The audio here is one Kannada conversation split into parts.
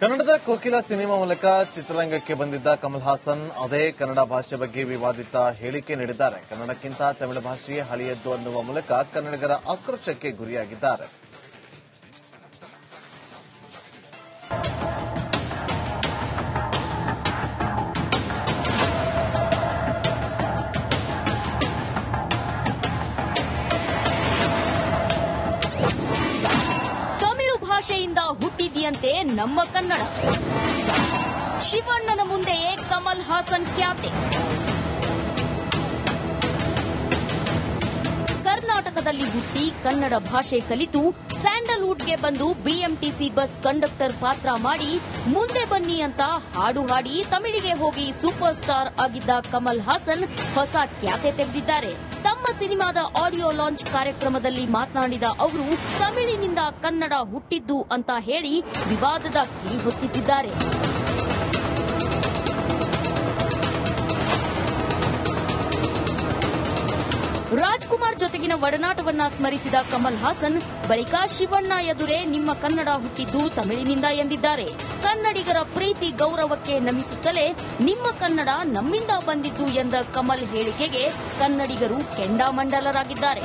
ಕನ್ನಡದ ಕೋಕಿಲ ಸಿನಿಮಾ ಮೂಲಕ ಚಿತ್ರರಂಗಕ್ಕೆ ಬಂದಿದ್ದ ಕಮಲ್ ಹಾಸನ್ ಅದೇ ಕನ್ನಡ ಭಾಷೆ ಬಗ್ಗೆ ವಿವಾದಿತ ಹೇಳಿಕೆ ನೀಡಿದ್ದಾರೆ. ಕನ್ನಡಕ್ಕಿಂತ ತಮಿಳು ಭಾಷೆಯೇ ಹಳೆಯದ್ದು ಅನ್ನುವ ಮೂಲಕ ಕನ್ನಡಿಗರ ಆಕ್ರೋಶಕ್ಕೆ ಗುರಿಯಾಗಿದ್ದಾರೆ. ಭಾಷೆಯಿಂದ ಹುಟ್ಟಿದೆಯಂತೆ ನಮ್ಮ ಕನ್ನಡ. ಶಿವಣ್ಣನ ಮುಂದೆಯೇ ಕಮಲ್ ಹಾಸನ್ ಖ್ಯಾತೆ. ಕರ್ನಾಟಕದಲ್ಲಿ ಹುಟ್ಟಿ ಕನ್ನಡ ಭಾಷೆ ಕಲಿತು ಸ್ಯಾಂಡಲ್ವುಡ್ಗೆ ಬಂದು ಬಿಎಂಟಿಸಿ ಬಸ್ ಕಂಡಕ್ಟರ್ ಪಾತ್ರ ಮಾಡಿ ಮುಂದೆ ಬನ್ನಿ ಅಂತ ಹಾಡು ಹಾಡಿ ತಮಿಳಿಗೆ ಹೋಗಿ ಸೂಪರ್ ಸ್ಟಾರ್ ಆಗಿದ್ದ ಕಮಲ್ ಹಾಸನ್ ಹೊಸ ಖ್ಯಾತೆ ತೆಗೆದಿದ್ದಾರೆ. ತಮ್ಮ ಸಿನಿಮಾದ ಆಡಿಯೋ ಲಾಂಚ್ ಕಾರ್ಯಕ್ರಮದಲ್ಲಿ ಮಾತನಾಡಿದ ಅವರು ತಮಿಳಿನಿಂದ ಕನ್ನಡ ಹುಟ್ಟಿದ್ದು ಅಂತ ಹೇಳಿ ವಿವಾದದ ಕಿಡಿ ಹೊತ್ತಿಸಿದ್ದಾರೆ. ರಾಜ್ಕುಮಾರ್ ಜೊತೆಗಿನ ಒಡನಾಟವನ್ನ ಸ್ಮರಿಸಿದ ಕಮಲ್ ಹಾಸನ್ ಬಳಿಕ ಶಿವಣ್ಣ ಎದುರೇ ನಿಮ್ಮ ಕನ್ನಡ ಹುಟ್ಟಿದ್ದು ತಮಿಳಿನಿಂದ ಎಂದಿದ್ದಾರೆ. ಕನ್ನಡಿಗರ ಪ್ರೀತಿ ಗೌರವಕ್ಕೆ ನಮಿಸುತ್ತಲೇ ನಿಮ್ಮ ಕನ್ನಡ ನಮ್ಮಿಂದ ಬಂದಿದ್ದು ಎಂದ ಕಮಲ್ ಹೇಳಿಕೆಗೆ ಕನ್ನಡಿಗರು ಕೆಂಡಾಮಂಡಲರಾಗಿದ್ದಾರೆ.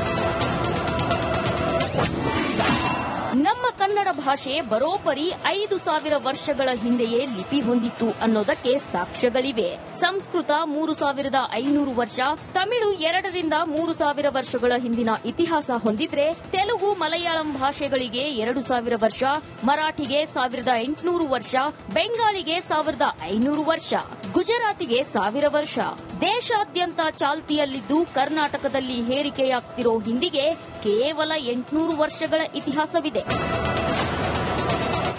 ನಮ್ಮ ಕನ್ನಡ ಭಾಷೆ ಬರೋಬ್ಬರಿ 5,000 ವರ್ಷಗಳ ಹಿಂದೆಯೇ ಲಿಪಿ ಹೊಂದಿತ್ತು ಅನ್ನೋದಕ್ಕೆ ಸಾಕ್ಷ್ಯಗಳಿವೆ. ಸಂಸ್ಕೃತ 3,500 ವರ್ಷ, ತಮಿಳು 2 ರಿಂದ 3,000 ವರ್ಷಗಳ ಹಿಂದಿನ ಇತಿಹಾಸ ಹೊಂದಿದ್ರೆ, ತೆಲುಗು ಮಲಯಾಳಂ ಭಾಷೆಗಳಿಗೆ 2,000 ವರ್ಷ, ಮರಾಠಿಗೆ 1,800 ವರ್ಷ, ಬೆಂಗಾಳಿಗೆ 1,500 ವರ್ಷ, ಗುಜರಾತಿಗೆ 1,000 ವರ್ಷ. ದೇಶಾದ್ಯಂತ ಚಾಲ್ತಿಯಲ್ಲಿದ್ದು ಕರ್ನಾಟಕದಲ್ಲಿ ಹೇರಿಕೆಯಾಗ್ತಿರೋ ಹಿಂದಿಗೆ ಕೇವಲ 800 ವರ್ಷಗಳ ಇತಿಹಾಸವಿದೆ.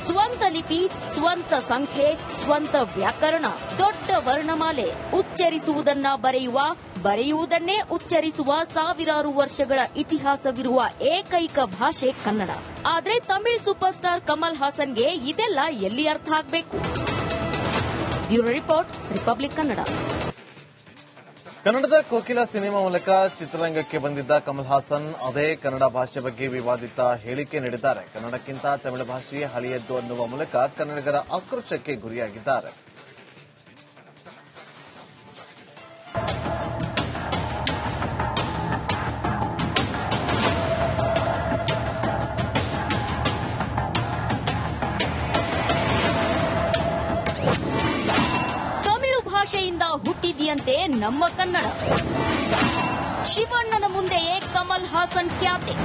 ಸ್ವಂತ ಲಿಪಿ, ಸ್ವಂತ ಸಂಖ್ಯೆ, ಸ್ವಂತ ವ್ಯಾಕರಣ, ದೊಡ್ಡ ವರ್ಣಮಾಲೆ, ಉಚ್ಚರಿಸುವುದನ್ನ ಬರೆಯುವುದನ್ನೇ ಉಚ್ಚರಿಸುವ ಸಾವಿರಾರು ವರ್ಷಗಳ ಇತಿಹಾಸವಿರುವ ಏಕೈಕ ಭಾಷೆ ಕನ್ನಡ. ಆದ್ರೆ ತಮಿಳ್ ಸೂಪರ್ ಸ್ಟಾರ್ ಕಮಲ್ ಹಾಸನ್ಗೆ ಇದೆಲ್ಲ ಎಲ್ಲಿ ಅರ್ಥ ಆಗಬೇಕು? Bureau report, republic Kannada. ಕನ್ನಡದ ಕೋಕಿಲ ಸಿನಿಮಾ ಮೂಲಕ ಚಿತ್ರರಂಗಕ್ಕೆ ಬಂದಿದ್ದ ಕಮಲ್ ಹಾಸನ್ ಅದೇ ಕನ್ನಡ ಭಾಷೆ ಬಗ್ಗೆ ವಿವಾದಿತ ಹೇಳಿಕೆ ನೀಡಿದ್ದಾರೆ. ಕನ್ನಡಕ್ಕಿಂತ ತಮಿಳು ಭಾಷೆಯೇ ಹಳೆಯದ್ದು ಅನ್ನುವ ಮೂಲಕ ಕನ್ನಡಿಗರ ಆಕ್ರೋಶಕ್ಕೆ ಗುರಿಯಾಗಿದ್ದಾರೆ. ಭಾಷೆಯಿಂದ ಹುಟ್ಟಿದೆಯಂತೆ ನಮ್ಮ ಕನ್ನಡ. ಶಿವಣ್ಣನ ಮುಂದೆಯೇ ಕಮಲ್ ಹಾಸನ್ ಖ್ಯಾತೆ.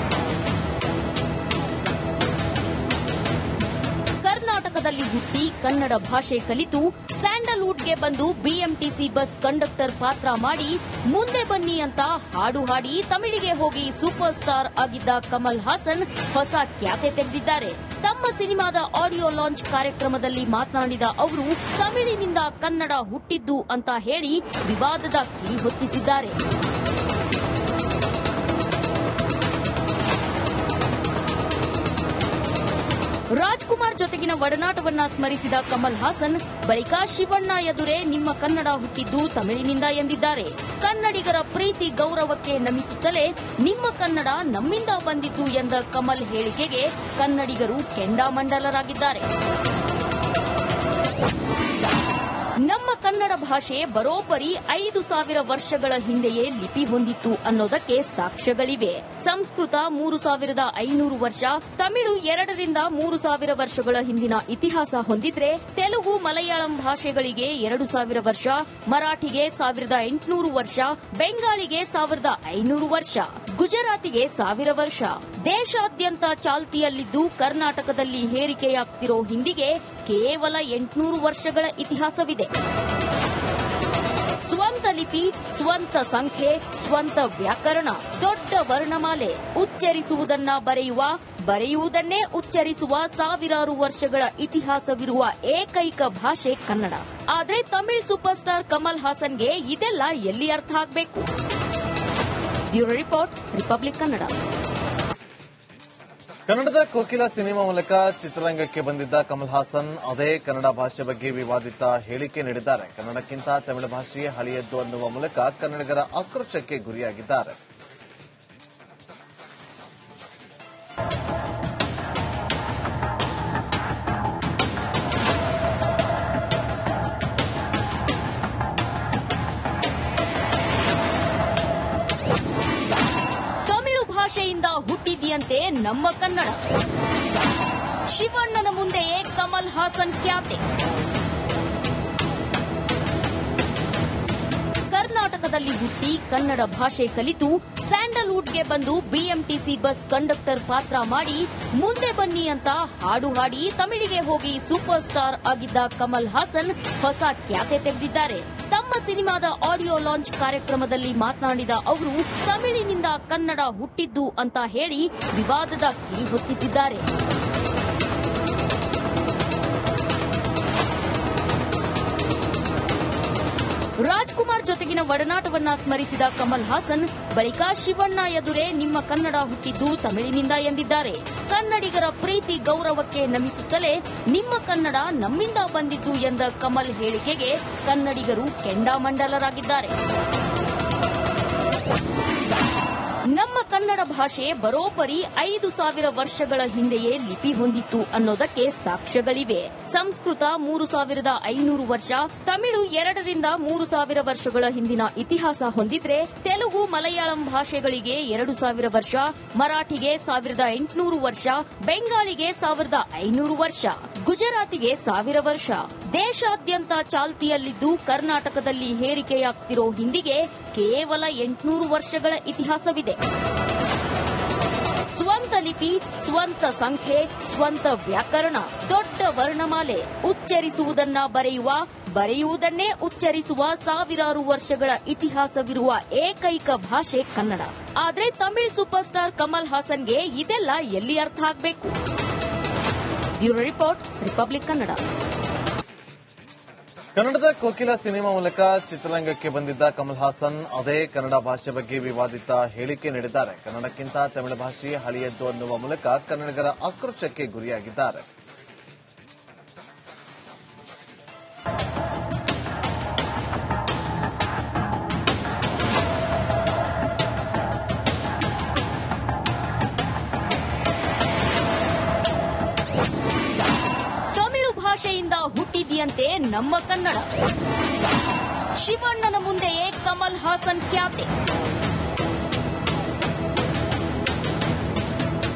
ಕರ್ನಾಟಕದಲ್ಲಿ ಹುಟ್ಟಿ ಕನ್ನಡ ಭಾಷೆ ಕಲಿತು ಸ್ಯಾಂಡಲ್ವುಡ್ಗೆ ಬಂದು ಬಿಎಂಟಿಸಿ ಬಸ್ ಕಂಡಕ್ಟರ್ ಪಾತ್ರ ಮಾಡಿ ಮುಂದೆ ಬನ್ನಿ ಅಂತ ಹಾಡು ಹಾಡಿ ತಮಿಳಿಗೆ ಹೋಗಿ ಸೂಪರ್ ಸ್ಟಾರ್ ಆಗಿದ್ದ ಕಮಲ್ ಹಾಸನ್ ಹೊಸ ಖ್ಯಾತೆ ತೆಗೆದಿದ್ದಾರೆ. ತಮ್ಮ ಸಿನಿಮಾದ ಆಡಿಯೋ ಲಾಂಚ್ ಕಾರ್ಯಕ್ರಮದಲ್ಲಿ ಮಾತನಾಡಿದ ಅವರು ತಮಿಳಿನಿಂದ ಕನ್ನಡ ಹುಟ್ಟಿದ್ದು ಅಂತ ಹೇಳಿ ವಿವಾದದ ಕಿಡಿ ಹೊತ್ತಿಸಿದ್ದಾರೆ. ರಾಜ್ಕುಮಾರ್ ಜೊತೆಗಿನ ಒಡನಾಟವನ್ನ ಸ್ಮರಿಸಿದ ಕಮಲ್ ಹಾಸನ್ ಬಳಿಕ ಶಿವಣ್ಣ ಎದುರೇ ನಿಮ್ಮ ಕನ್ನಡ ಹುಟ್ಟಿದ್ದು ತಮಿಳಿನಿಂದ ಎಂದಿದ್ದಾರೆ. ಕನ್ನಡಿಗರ ಪ್ರೀತಿ ಗೌರವಕ್ಕೆ ನಮಿಸುತ್ತಲೇ ನಿಮ್ಮ ಕನ್ನಡ ನಮ್ಮಿಂದ ಬಂದಿದ್ದು ಎಂದ ಕಮಲ್ ಹೇಳಿಕೆಗೆ ಕನ್ನಡಿಗರು ಕೆಂಡಾಮಂಡಲರಾಗಿದ್ದಾರೆ. ನಮ್ಮ ಕನ್ನಡ ಭಾಷೆ ಬರೋಬ್ಬರಿ 5,000 ವರ್ಷಗಳ ಹಿಂದೆಯೇ ಲಿಪಿ ಹೊಂದಿತ್ತು ಅನ್ನೋದಕ್ಕೆ ಸಾಕ್ಷ್ಯಗಳಿವೆ. ಸಂಸ್ಕೃತ 3,500 ವರ್ಷ, ತಮಿಳು 2 ರಿಂದ 3,000 ವರ್ಷಗಳ ಹಿಂದಿನ ಇತಿಹಾಸ ಹೊಂದಿದ್ರೆ, ತೆಲುಗು ಮಲಯಾಳಂ ಭಾಷೆಗಳಿಗೆ 2,000 ವರ್ಷ, ಮರಾಠಿಗೆ 1,800 ವರ್ಷ, ಬೆಂಗಾಳಿಗೆ 1,500 ವರ್ಷ, ಗುಜರಾತಿಗೆ 1,000 ವರ್ಷ. ದೇಶಾದ್ಯಂತ ಚಾಲ್ತಿಯಲ್ಲಿದ್ದು ಕರ್ನಾಟಕದಲ್ಲಿ ಹೇರಿಕೆಯಾಗ್ತಿರೋ ಹಿಂದಿಗೆ ಕೇವಲ 800 ವರ್ಷಗಳ ಇತಿಹಾಸವಿದೆ. ಸ್ವಂತ ಲಿಪಿ, ಸ್ವಂತ ಸಂಖ್ಯೆ, ಸ್ವಂತ ವ್ಯಾಕರಣ, ದೊಡ್ಡ ವರ್ಣಮಾಲೆ, ಉಚ್ಚರಿಸುವುದನ್ನ ಬರೆಯುವುದನ್ನೇ ಉಚ್ಚರಿಸುವ ಸಾವಿರಾರು ವರ್ಷಗಳ ಇತಿಹಾಸವಿರುವ ಏಕೈಕ ಭಾಷೆ ಕನ್ನಡ. ಆದ್ರೆ ತಮಿಳ್ ಸೂಪರ್ ಸ್ಟಾರ್ ಕಮಲ್ ಹಾಸನ್ಗೆ ಇದೆಲ್ಲ ಎಲ್ಲಿ ಅರ್ಥ ಆಗಬೇಕು? Bureau report, republic Kannada. ಕನ್ನಡದ ಕೋಕಿಲ ಸಿನಿಮಾ ಮೂಲಕ ಚಿತ್ರರಂಗಕ್ಕೆ ಬಂದಿದ್ದ ಕಮಲ್ ಹಾಸನ್ ಅದೇ ಕನ್ನಡ ಭಾಷೆ ಬಗ್ಗೆ ವಿವಾದಿತ ಹೇಳಿಕೆ ನೀಡಿದ್ದಾರೆ. ಕನ್ನಡಕ್ಕಿಂತ ತಮಿಳು ಭಾಷೆಯೇ ಹಳೆಯದ್ದು ಅನ್ನುವ ಮೂಲಕ ಕನ್ನಡಿಗರ ಆಕ್ರೋಶಕ್ಕೆ ಗುರಿಯಾಗಿದ್ದಾರೆ. ಹುಟ್ಟಿದೆಯಂತೆ ನಮ್ಮ ಕನ್ನಡ. ಶಿವಣ್ಣನ ಮುಂದೆಯೇ ಕಮಲ್ ಹಾಸನ್ ಖ್ಯಾತೆ. ಕರ್ನಾಟಕದಲ್ಲಿ ಹುಟ್ಟಿ ಕನ್ನಡ ಭಾಷೆ ಕಲಿತು ಸ್ಯಾಂಡಲ್ವುಡ್ಗೆ ಬಂದು ಬಿಎಂಟಿಸಿ ಬಸ್ ಕಂಡಕ್ಟರ್ ಪಾತ್ರ ಮಾಡಿ ಮುಂದೆ ಬನ್ನಿ ಅಂತ ಹಾಡು ಹಾಡಿ ತಮಿಳಿಗೆ ಹೋಗಿ ಸೂಪರ್ ಸ್ಟಾರ್ ಆಗಿದ್ದ ಕಮಲ್ ಹಾಸನ್ ಹೊಸ ಖ್ಯಾತೆ ತೆಗೆದಿದ್ದಾರೆ. ತಮ್ಮ ಸಿನಿಮಾದ ಆಡಿಯೋ ಲಾಂಚ್ ಕಾರ್ಯಕ್ರಮದಲ್ಲಿ ಮಾತನಾಡಿದ ಅವರು ತಮಿಳಿನಿಂದ ಕನ್ನಡ ಹುಟ್ಟಿದ್ದು ಅಂತ ಹೇಳಿ ವಿವಾದದ ಕಿಡಿ ಹೊತ್ತಿಸಿದ್ದಾರೆ. ರಾಜ್ಕುಮಾರ್ ಜೊತೆಗಿನ ಒಡನಾಟವನ್ನ ಸ್ಮರಿಸಿದ ಕಮಲ್ ಹಾಸನ್ ಬಳಿಕ ಶಿವಣ್ಣ ಎದುರೇ ನಿಮ್ಮ ಕನ್ನಡ ಹುಟ್ಟಿದ್ದು ತಮಿಳಿನಿಂದ ಎಂದಿದ್ದಾರೆ. ಕನ್ನಡಿಗರ ಪ್ರೀತಿ ಗೌರವಕ್ಕೆ ನಮಿಸುತ್ತಲೇ ನಿಮ್ಮ ಕನ್ನಡ ನಮ್ಮಿಂದ ಬಂದಿದ್ದು ಎಂದ ಕಮಲ್ ಹೇಳಿಕೆಗೆ ಕನ್ನಡಿಗರು ಕೆಂಡಾಮಂಡಲರಾಗಿದ್ದಾರೆ. ನಮ್ಮ ಕನ್ನಡ ಭಾಷೆ ಬರೋಬ್ಬರಿ 5,000 ವರ್ಷಗಳ ಹಿಂದೆಯೇ ಲಿಪಿ ಹೊಂದಿತ್ತು ಅನ್ನೋದಕ್ಕೆ ಸಾಕ್ಷ್ಯಗಳಿವೆ. ಸಂಸ್ಕೃತ 3,500 ವರ್ಷ, ತಮಿಳು 2ರಿಂದ 3,000 ವರ್ಷಗಳ ಹಿಂದಿನ ಇತಿಹಾಸ ಹೊಂದಿದ್ರೆ, ತೆಲುಗು ಮಲಯಾಳಂ ಭಾಷೆಗಳಿಗೆ 2,000 ವರ್ಷ, ಮರಾಠಿಗೆ 1,800 ವರ್ಷ, ಬೆಂಗಾಳಿಗೆ 1,500 ವರ್ಷ, ಗುಜರಾತಿಗೆ 1,000 ವರ್ಷ. ದೇಶಾದ್ಯಂತ ಚಾಲ್ತಿಯಲ್ಲಿದ್ದು ಕರ್ನಾಟಕದಲ್ಲಿ ಹೇರಿಕೆಯಾಗ್ತಿರೋ ಹಿಂದಿಗೆ ಕೇವಲ 800 ವರ್ಷಗಳ ಇತಿಹಾಸವಿದೆ. ಸ್ವಂತ ಲಿಪಿ, ಸ್ವಂತ ಸಂಖ್ಯೆ, ಸ್ವಂತ ವ್ಯಾಕರಣ, ದೊಡ್ಡ ವರ್ಣಮಾಲೆ, ಉಚ್ಚರಿಸುವುದನ್ನ ಬರೆಯುವುದನ್ನೇ ಉಚ್ಚರಿಸುವ ಸಾವಿರಾರು ವರ್ಷಗಳ ಇತಿಹಾಸವಿರುವ ಏಕೈಕ ಭಾಷೆ ಕನ್ನಡ. ಆದ್ರೆ ತಮಿಳ್ ಸೂಪರ್ ಸ್ಟಾರ್ ಕಮಲ್ ಹಾಸನ್ಗೆ ಇದೆಲ್ಲ ಎಲ್ಲಿ ಅರ್ಥ ಆಗಬೇಕು? Bureau report, republic Kannada. ಕನ್ನಡದ ಕೋಕಿಲ ಸಿನಿಮಾ ಮೂಲಕ ಚಿತ್ರರಂಗಕ್ಕೆ ಬಂದಿದ್ದ ಕಮಲ್ ಹಾಸನ್ ಅದೇ ಕನ್ನಡ ಭಾಷೆ ಬಗ್ಗೆ ವಿವಾದಿತ ಹೇಳಿಕೆ ನೀಡಿದ್ದಾರೆ. ಕನ್ನಡಕ್ಕಿಂತ ತಮಿಳು ಭಾಷೆ ಹಳೆಯದ್ದು ಅನ್ನುವ ಮೂಲಕ ಕನ್ನಡಿಗರ ಆಕ್ರೋಶಕ್ಕೆ ಗುರಿಯಾಗಿದ್ದಾರೆ. ಭಾಷೆಯಿಂದ ಹುಟ್ಟಿದೆಯಂತೆ ನಮ್ಮ ಕನ್ನಡ. ಶಿವಣ್ಣನ ಮುಂದೆಯೇ ಕಮಲ್ ಹಾಸನ್ ಖ್ಯಾತೆ.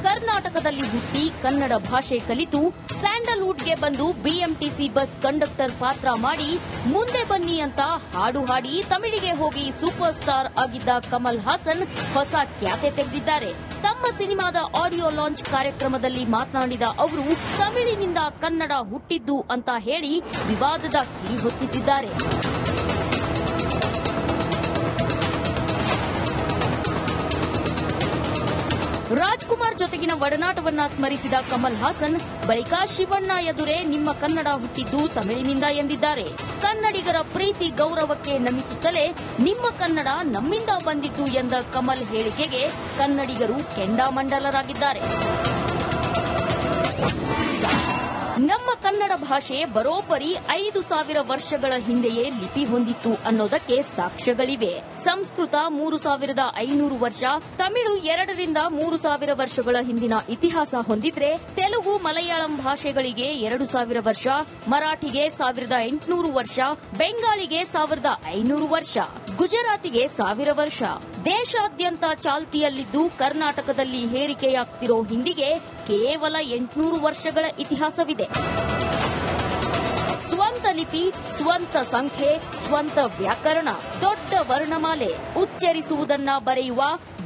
ಕರ್ನಾಟಕದಲ್ಲಿ ಹುಟ್ಟಿ ಕನ್ನಡ ಭಾಷೆ ಕಲಿತು ಸ್ಯಾಂಡಲ್ವುಡ್ಗೆ ಬಂದು ಬಿಎಂಟಿಸಿ ಬಸ್ ಕಂಡಕ್ಟರ್ ಪಾತ್ರ ಮಾಡಿ ಮುಂದೆ ಬನ್ನಿ ಅಂತ ಹಾಡು ಹಾಡಿ ತಮಿಳಿಗೆ ಹೋಗಿ ಸೂಪರ್ ಸ್ಟಾರ್ ಆಗಿದ್ದ ಕಮಲ್ ಹಾಸನ್ ಹೊಸ ಖ್ಯಾತೆ ತೆಗೆದಿದ್ದಾರೆ. ತಮ್ಮ ಸಿನಿಮಾದ ಆಡಿಯೋ ಲಾಂಚ್ ಕಾರ್ಯಕ್ರಮದಲ್ಲಿ ಮಾತನಾಡಿದ ಅವರು ತಮಿಳಿನಿಂದ ಕನ್ನಡ ಹುಟ್ಟಿದ್ದು ಅಂತ ಹೇಳಿ ವಿವಾದದ ಕಿಡಿ ಹೊತ್ತಿಸಿದ್ದಾರೆ. ರಾಜ್ಕುಮಾರ್ ಜೊತೆಗಿನ ಒಡನಾಟವನ್ನ ಸ್ಮರಿಸಿದ ಕಮಲ್ ಹಾಸನ್ ಬಳಿಕ ಶಿವಣ್ಣ ಎದುರೇ ನಿಮ್ಮ ಕನ್ನಡ ಹುಟ್ಟಿದ್ದು ತಮಿಳಿನಿಂದ ಎಂದಿದ್ದಾರೆ. ಕನ್ನಡಿಗರ ಪ್ರೀತಿ ಗೌರವಕ್ಕೆ ನಮಿಸುತ್ತಲೇ ನಿಮ್ಮ ಕನ್ನಡ ನಮ್ಮಿಂದ ಬಂದಿದ್ದು ಎಂದ ಕಮಲ್ ಹೇಳಿಕೆಗೆ ಕನ್ನಡಿಗರು ಕೆಂಡಾಮಂಡಲರಾಗಿದ್ದಾರೆ. ನಮ್ಮ ಕನ್ನಡ ಭಾಷೆ ಬರೋಬ್ಬರಿ 5,000 ವರ್ಷಗಳ ಹಿಂದೆಯೇ ಲಿಪಿ ಹೊಂದಿತ್ತು ಅನ್ನೋದಕ್ಕೆ ಸಾಕ್ಷ್ಯಗಳಿವೆ. ಸಂಸ್ಕೃತ 3,500 ವರ್ಷ, ತಮಿಳು 2ರಿಂದ 3,000 ವರ್ಷಗಳ ಹಿಂದಿನ ಇತಿಹಾಸ ಹೊಂದಿದ್ರೆ, ತೆಲುಗು ಮಲಯಾಳಂ ಭಾಷೆಗಳಿಗೆ 2,000 ವರ್ಷ, ಮರಾಠಿಗೆ 1,800 ವರ್ಷ, ಬೆಂಗಾಳಿಗೆ 1,500 ವರ್ಷ, ಗುಜರಾತಿಗೆ 1,000 ವರ್ಷ. ದೇಶಾದ್ಯಂತ ಚಾಲ್ತಿಯಲ್ಲಿದ್ದು ಕರ್ನಾಟಕದಲ್ಲಿ ಹೇರಿಕೆಯಾಗ್ತಿರೋ ಹಿಂದಿಗೆ ಕೇವಲ 800 ವರ್ಷಗಳ ಇತಿಹಾಸವಿದೆ. ಸ್ವಂತ ಲಿಪಿ, ಸ್ವಂತ ಸಂಖ್ಯೆ, ಸ್ವಂತ ವ್ಯಾಕರಣ, ದೊಡ್ಡ ವರ್ಣಮಾಲೆ, ಉಚ್ಚರಿಸುವುದನ್ನ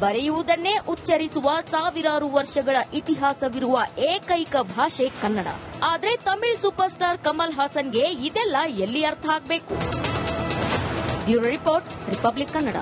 ಬರೆಯುವುದನ್ನೇ ಉಚ್ಚರಿಸುವ ಸಾವಿರಾರು ವರ್ಷಗಳ ಇತಿಹಾಸವಿರುವ ಏಕೈಕ ಭಾಷೆ ಕನ್ನಡ. ಆದ್ರೆ ತಮಿಳ್ ಸೂಪರ್ ಸ್ಟಾರ್ ಕಮಲ್ ಹಾಸನ್ಗೆ ಇದೆಲ್ಲ ಎಲ್ಲಿ ಅರ್ಥ ಆಗಬೇಕು? Bureau report, republic Kannada.